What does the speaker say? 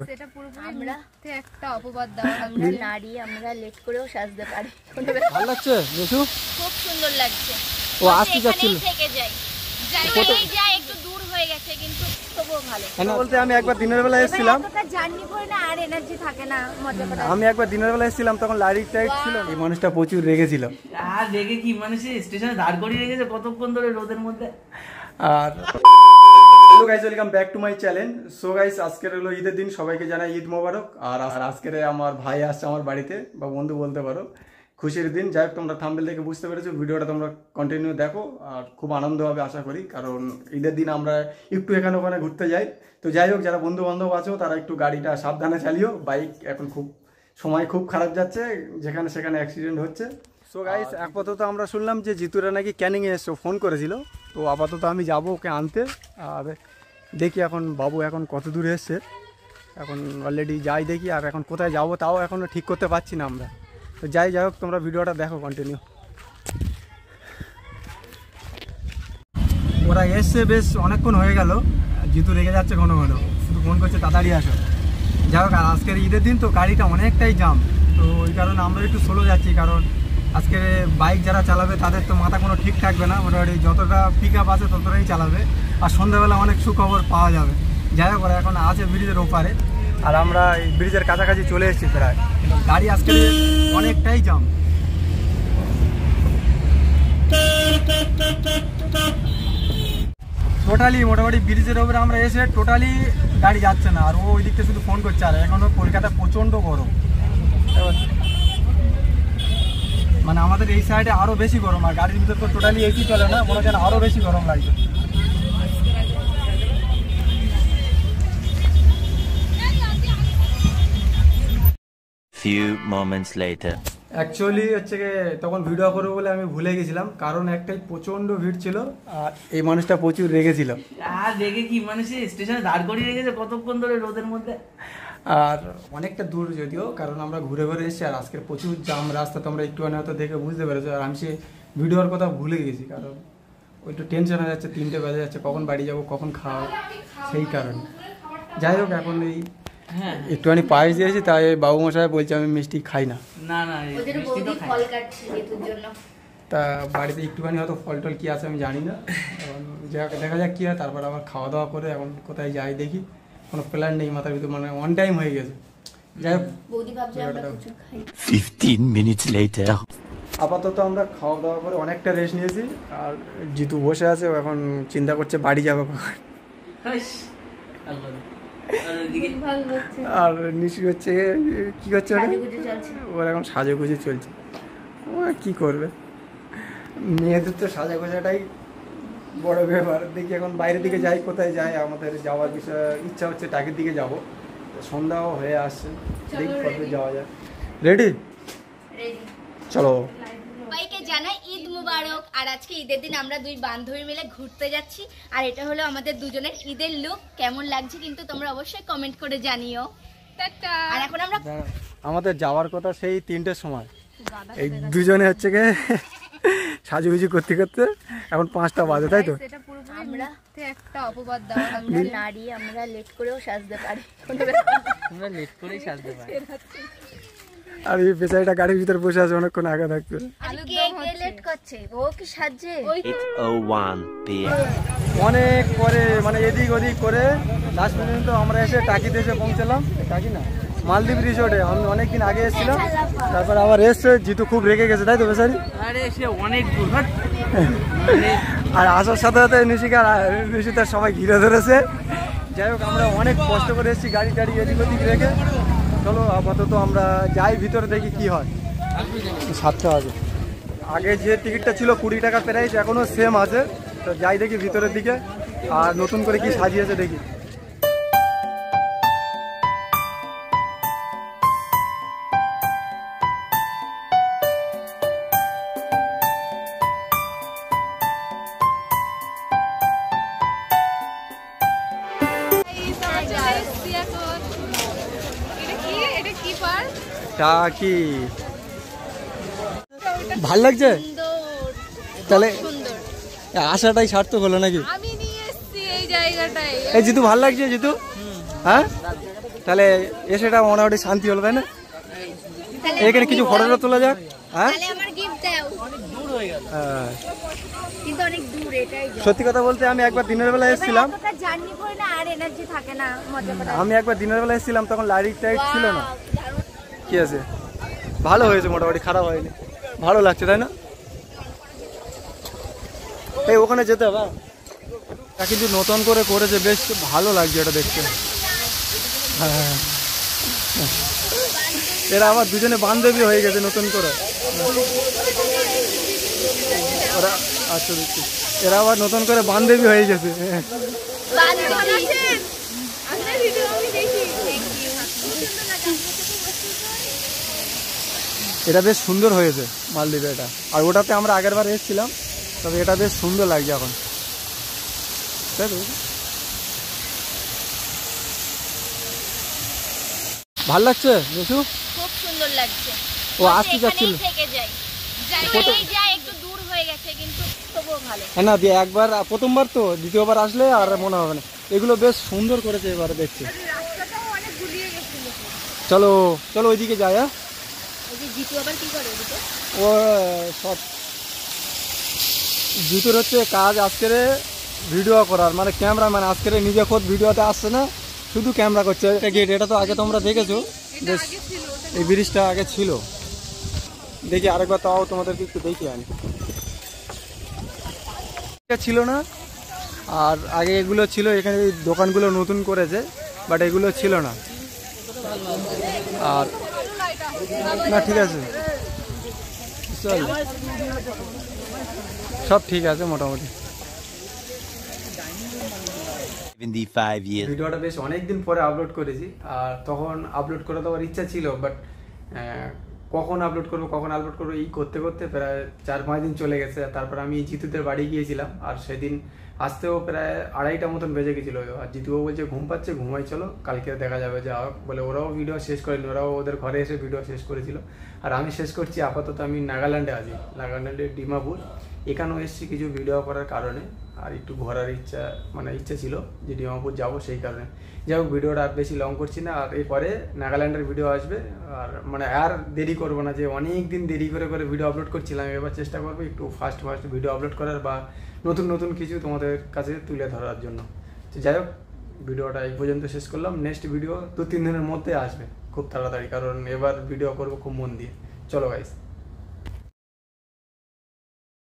সেটা পুরোপুরি আমরা একটা অপবাদ দাও। আমরা নারী, আমরা লেট করেও সাজতে পারি। ভালো লাগছে মিশু? খুব সুন্দর লাগছে। ও আসতে যাচ্ছিল থেকে যাই যাই একটু দূর হয়ে গেছে কিন্তু তবুও ভালো। বলতে আমি একবার দিনের বেলা এসেছিলাম, জার্নি করে না আর এনার্জি থাকে না মজা করা। আমি একবার দিনের বেলা এসেছিলাম তখন লাইট টাইট ছিল। এই মানুষটা প্রচুর রেগেছিল। আর রেগে কি মানুষ স্টেশনে দাঁড় করিয়ে রেখেছে কতক্ষণ ধরে রোদের মধ্যে। আর hello guys, welcome back to my channel. So guys, আজকের হলো ঈদের দিন, সবাইকে জানাই ঈদ মোবারক। আর আজকের আমার ভাই আসছে আমার বাড়িতে, বা বন্ধু বলতে পারো, খুশির দিন। যাই হোক, তোমরা থাম্বনেল দেখে বুঝতে পেরেছো, ভিডিওটা তোমরা কন্টিনিউ দেখো আর খুব আনন্দ হবে আশা করি, কারণ ঈদের দিন আমরা একটু এখানে ওখানে ঘুরতে যাই। তো যাই হোক, যারা বন্ধু বান্ধব আছো তারা একটু গাড়িটা সাবধানে চালিও। বাইক এখন সময় খুব খারাপ যাচ্ছে, যেখানে সেখানে অ্যাক্সিডেন্ট হচ্ছে। সো গাইস, আপাতত আমরা শুনলাম যে জিতুরা নাকি ক্যানিংয়ে এসে ফোন করেছিল। তো আপাতত আমি যাবো ওকে আনতে। আর দেখি এখন বাবু এখন কত দূরে এসছে, এখন অলরেডি যাই দেখি। আর এখন কোথায় যাবো তাও এখনও ঠিক করতে পারছি না আমরা। তো যাই হোক, তোমরা ভিডিওটা দেখো কন্টিনিউ। ওরা এসছে বেশ অনেকক্ষণ হয়ে গেল, জিতু রেগে যাচ্ছে ঘন ঘন, শুধু ফোন করছে তাড়াতাড়ি আসো। যাই হোক, আর আজকের ঈদের দিন তো গাড়িটা অনেকটাই জাম, তো ওই কারণে আমরা একটু স্লো যাচ্ছি। কারণ আজকে বাইক যারা চালাবে তাদের তো মাথা কোনো ঠিক থাকবে না, মোটামুটি যতটা পিক আপ আছে ততটাই চালাবে। আর সন্ধ্যাবেলা অনেক সুখবর পাওয়া যাবে। যাই হোক, ওরা এখন আছে ব্রিজের ওপারে, আর আমরা এই ব্রিজের কাছাকাছি চলে এসেছি প্রায়। গাড়ি আজকে অনেকটাই জাম। টোটালি মোটামুটি ব্রিজের ওপরে আমরা এসে টোটালি গাড়ি যাচ্ছে না। আর ও ওই দিকটা শুধু ফোন করছে। আর এখনও কলকাতা প্রচণ্ড গরম, মানে আমাদের এই সাইডে আরও বেশি গরম। আর গাড়ির ভিতর তো টোটালি এসি চলে না, মনে হচ্ছে আরও বেশি গরম লাগছে। Few moments later. অ্যাকচুয়ালি হচ্ছে কি, তখন ভিডিও করবো বলে আমি ভুলে গেছিলাম, কারণ একটাই প্রচণ্ড ভিড় ছিল আর এই মানুষটা প্রচুর রেগেছিল। আর রেগে কি মানুষ স্টেশনে দাঁড় করিয়ে রেখেছে কতক্ষণ ধরে রোদের মধ্যে। আর অনেকটা দূর যদিও, কারণ আমরা ঘুরে ঘুরে এসেছি। আর আজকের প্রচুর জাম রাস্তা, তোমরা একটুখানি হয়তো দেখে বুঝতে পেরেছো। আর আমি সে ভিডিওর কথা ভুলে গেছি, কারণ ওই একটু টেনশন হয়ে যাচ্ছে, 3টে বেজে যাচ্ছে, কখন বাড়ি যাবো কখন খাওয়া, সেই কারণে। যাই হোক, এখন এই একটুখানি পায়েস দিয়েছি, তাই বাবু মশাই বলছে আমি মিষ্টি খাই না। তা বাড়িতে একটুখানি হয়তো ফল টল কী আছে আমি জানি না, এখন দেখা যাক কী হয়। তারপর আবার খাওয়া দাওয়া করে এখন কোথায় যাই দেখি, কোনো প্ল্যান নেই মাথার ভিতর, মানে অন টাইম হয়ে গেছে। যাই হোক, 15 minutes later. আপাতত আমরা খাওয়া দাওয়া করে অনেকটা রেস্ট নিয়েছি। আর জিতু বসে আছে, ও এখন চিন্তা করছে বাড়ি যাবো। আর নিশি হচ্ছে কি করছে, ওর এখন সাজুগুজু চলছে। ও কি করবে, মেয়েদের তো সাজাগোজাটাই বড় ব্যাপার। দেখি এখন বাইরের দিকে যাই, কোথায় যাই। আমাদের যাওয়ার বিষয়ে ইচ্ছা হচ্ছে টাকির দিকে যাবো, সন্ধ্যাও হয়ে আসছে, দেখি কত যাওয়া যায়। রেডি? চলো। সবাইকে জানাই ঈদ মুবারক। আর আজকে ঈদের দিন আমরা দুই বান্ধবী মিলে ঘুরতে যাচ্ছি। আর এটা হলো আমাদের দুজনের ঈদের লুক। কেমন লাগছে কিন্তু তোমরা অবশ্যই কমেন্ট করে জানিও। আর এখন আমরা আমাদের যাওয়ার কথা সেই 3টের সময়, এই দুজনে হচ্ছে গিয়ে সাজুগুজু করতে করতে এখন 5টা বাজে, তাই তো? আমরা একটা অপবাদ দাও। আমরা নারী, আমরা লেট করেও সাজতে পারি। আমরা লেট করেই সাজতে পারি। আর এই বেচারিটা গাড়ির ভিতরে বসে আছে অনেকক্ষণ আগে থাকতে। লেট করছে, ও কি সাজছে? 8:01 PM. অনেক পরে, মানে এদিক ওদিক করে লাস্ট পর্যন্ত আমরা এসে টাকিতে এসে পৌঁছালাম। টাকি না, মালদ্বীপ রিসোর্টে। আমি অনেকদিন আগে এসেছিলাম, তারপর আবার এসছে। জিতু খুব রেগে গেছে, তাই তো বেচারি? আরে সে অনেক দূর। আর আসার সাথে সাথে নিশিকার সবাই ঘিরে ধরেছে। যাই হোক, আমরা অনেক কষ্ট করে এসেছি গাড়ি টাড়ি এদিক ওদিক রেখে। চলো আপাতত আমরা যাই ভিতরে, দেখি কি হয়। 7টা বাজে। আগে যে টিকিটটা ছিল 20 টাকা প্রাইস, এখনও সেম আছে। তো যাই দেখি ভিতরের দিকে, আর নতুন করে কি সাজিয়েছে দেখি। কি ভাল লাগছে? তাহলে আশাটাই সার্থক হলো নাকি? আমি নিয়ে এসেছি এই জায়গাটায়। এই জিতু ভাল লাগছে? জিতু হ্যাঁ তাহলে এসেটা মোটামুটি শান্তি হলো, তাই না? তাহলে এখানে কিছু ফটো তোলা যাক। হ্যাঁ, তাহলে আমার গিফট দাও। হ্যাঁ। কিন্তু অনেক দূর, এটাই যা। সত্যি কথা বলতে আমি একবার দিনের বেলা এসেছিলাম, এতটা জার্নি করে না আর এনার্জি থাকে না মজা করার। আমি একবার দিনের বেলা এসেছিলাম, তখন লাইট টাইট ছিল না। Wow, দারুণ। কি আছে, ভালো হয়েছে, মোটামুটি খারাপ হয়নি, ভালো লাগছে, তাই না? এই ওখানে যেতে হবে, তা কিন্তু নতুন করে করেছে, বেশ ভালো লাগছে এটা দেখতে। হ্যাঁ, এরা আবার দুজনে বান্ধবী হয়ে গেছে নতুন করে। ওরা আচ্ছা দেখছি, এরা আবার নতুন করে বান্ধবী হয়ে গেছে। বান্ধবী আছেন? আপনার ভিডিও আমি দেখি। Thank you. এটা বেশ সুন্দর হয়েছে মালদ্বীপে এটা, আর ওটাতে আমরা আগের বার এসেছিলাম, তবে এটা বেশ সুন্দর লাগছে এখন, তাই তো? ভাল লাগছে বেশু? খুব সুন্দর লাগছে। ও আসতে যাচ্ছিল। এখানেই থেকে যাই। এখানেই যাই, একটু দূর হয়ে গেছে কিন্তু তবুও ভালো। হ্যাঁ না, দিয়ে একবার প্রথমবার তো, দ্বিতীয়বার আসলে আর মনে হবে না। এগুলো বেশ সুন্দর করেছে এবারে দেখছি। রাস্তাটাও অনেক গুলিয়ে গেছিল। চলো চলো ওইদিকে যাই। হ্যাঁ, ওই যে জিতু আবার কি করে ওদিকে? ও সব জুতোর হচ্ছে কাজ আজকের ভিডিও করার, মানে ক্যামেরাম্যান আজকের নিজে খোদ ভিডিওতে আসছে না, শুধু ক্যামেরা করছে। গেট এটা তো আগে তোমরা দেখেছো, বেশ এই ব্রিজটা আগে ছিল। দেখি আরেকবার তাও তোমাদেরকে একটু দেখি আনি, এটা ছিল না, আর আগে এগুলো ছিল। এখানে এই দোকানগুলো নতুন করেছে, বাট এগুলো ছিল না। আর না ঠিক আছে, চল সব ঠিক আছে মোটামুটি। 75 years. ভিডিওটা বেশ অনেকদিন পরে আপলোড করেছি, আর তখন আপলোড করে দেওয়ার ইচ্ছা ছিল, বাট কখন আপলোড করবো এই করতে করতে প্রায় 4-5 দিন চলে গেছে। তারপর আমি জিতুদের বাড়ি গিয়েছিলাম, আর সেদিন আসতেও প্রায় 2:30 মতন বেজে গেছিলো। আর জিতুও বলছে ঘুম পাচ্ছে, ঘুমাই চলো, কালকে দেখা যাবে যা হোক বলে। ওরাও ভিডিও শেষ করেনি, ওরাও ওদের ঘরে এসে ভিডিও শেষ করেছিল। আর আমি শেষ করছি, আপাতত আমি নাগাল্যান্ডে আছি, নাগাল্যান্ডের ডিমাপুর। এখানেও এসেছি কিছু ভিডিও করার কারণে, আর একটু ঘোরার ইচ্ছা ছিল যে ডিমাপুর যাবো, সেই কারণে। যাই হোক, ভিডিওটা আর বেশি লং করছি না, আর এরপরে নাগাল্যান্ডের ভিডিও আসবে। আর আর দেরি করবো না, যে অনেক দিন দেরি করে ভিডিও আপলোড করছিলাম, এবার চেষ্টা করবো একটু ফাস্ট ভিডিও আপলোড করার, বা নতুন কিছু তোমাদের কাছে তুলে ধরার জন্য। তো যাই হোক, ভিডিওটা এই পর্যন্ত শেষ করলাম। নেক্সট ভিডিও 2-3 দিনের মধ্যে আসবে খুব তাড়াতাড়ি, কারণ এবার ভিডিও করবো খুব মন দিয়ে। চলো গাইস।